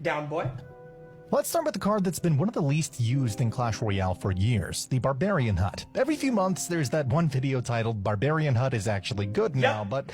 Down, boy. Let's start with the card that's been one of the least used in Clash Royale for years, the Barbarian Hut. Every few months, there's that one video titled Barbarian Hut is actually good now, but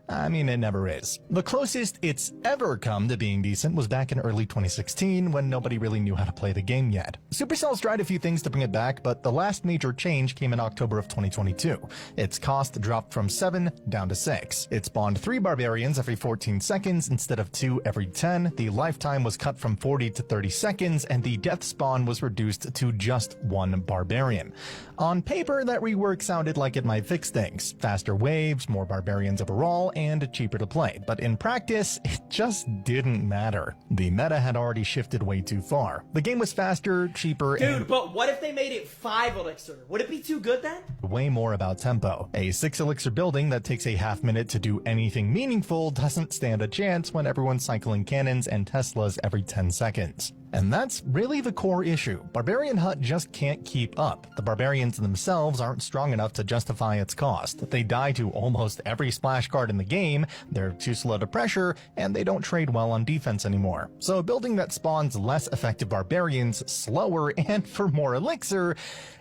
I mean, it never is. The closest it's ever come to being decent was back in early 2016 when nobody really knew how to play the game yet. Supercell's tried a few things to bring it back, but the last major change came in October of 2022. Its cost dropped from 7 down to 6. It spawned 3 barbarians every 14 seconds instead of 2 every 10. The lifetime was cut from 40 to 30 seconds, and the death spawn was reduced to just 1 barbarian. On paper, that rework sounded like it might fix things. Faster waves, more barbarians overall, and cheaper to play, but in practice, it just didn't matter. The meta had already shifted way too far. The game was faster, cheaper, Dude, but what if they made it 5 elixir? Would it be too good then? way more about tempo. A 6 elixir building that takes a half minute to do anything meaningful doesn't stand a chance when everyone's cycling cannons and Teslas every 10 seconds. And that's really the core issue. Barbarian Hut just can't keep up. The barbarians themselves aren't strong enough to justify its cost. They die to almost every splash card in the game, they're too slow to pressure, and they don't trade well on defense anymore. So a building that spawns less effective barbarians slower and for more elixir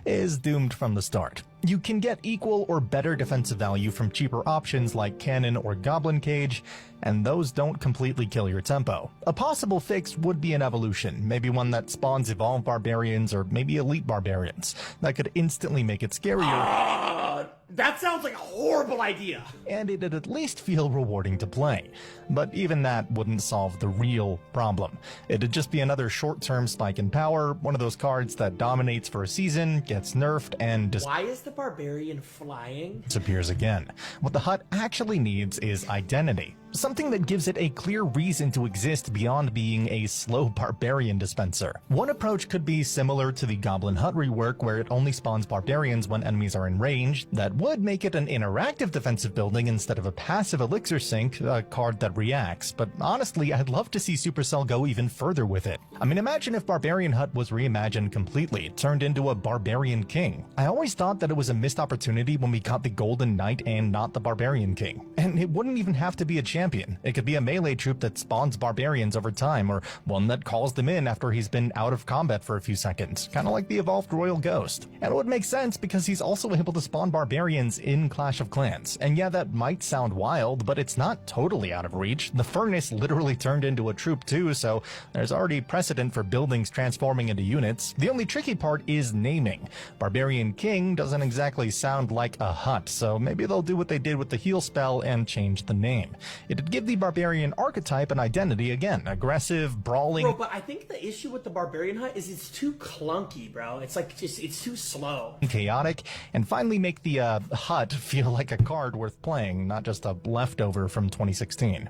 is doomed from the start. You can get equal or better defensive value from cheaper options like Cannon or Goblin Cage, and those don't completely kill your tempo. A possible fix would be an evolution, maybe one that spawns evolved barbarians or maybe elite barbarians. That could instantly make it scarier. That sounds like a horrible idea. And it'd at least feel rewarding to play. But even that wouldn't solve the real problem. It'd just be another short-term spike in power, one of those cards that dominates for a season, gets nerfed, and Why is the barbarian flying? disappears again. What the hut actually needs is identity. Something that gives it a clear reason to exist beyond being a slow barbarian dispenser. One approach could be similar to the Goblin Hut rework, where it only spawns barbarians when enemies are in range. That would make it an interactive defensive building instead of a passive elixir sink, a card that reacts. But honestly, I'd love to see Supercell go even further with it. I mean, imagine if Barbarian Hut was reimagined completely, turned into a Barbarian King. I always thought that it was a missed opportunity when we got the Golden Knight and not the Barbarian King. And it wouldn't even have to be a champion. It could be a melee troop that spawns barbarians over time, or one that calls them in after he's been out of combat for a few seconds, kind of like the evolved Royal Ghost. And it would make sense because he's also able to spawn barbarians in Clash of Clans. And yeah, that might sound wild, but it's not totally out of reach. The Furnace literally turned into a troop too, so there's already precedent for buildings transforming into units. The only tricky part is naming. Barbarian King doesn't exactly sound like a hut, so maybe they'll do what they did with the heal spell and change the name. It'd give the barbarian archetype an identity again, aggressive, brawling. Bro, but I think the issue with the Barbarian Hut is it's too clunky, bro. It's like it's too slow. Chaotic, and finally make the hut feel like a card worth playing, not just a leftover from 2016.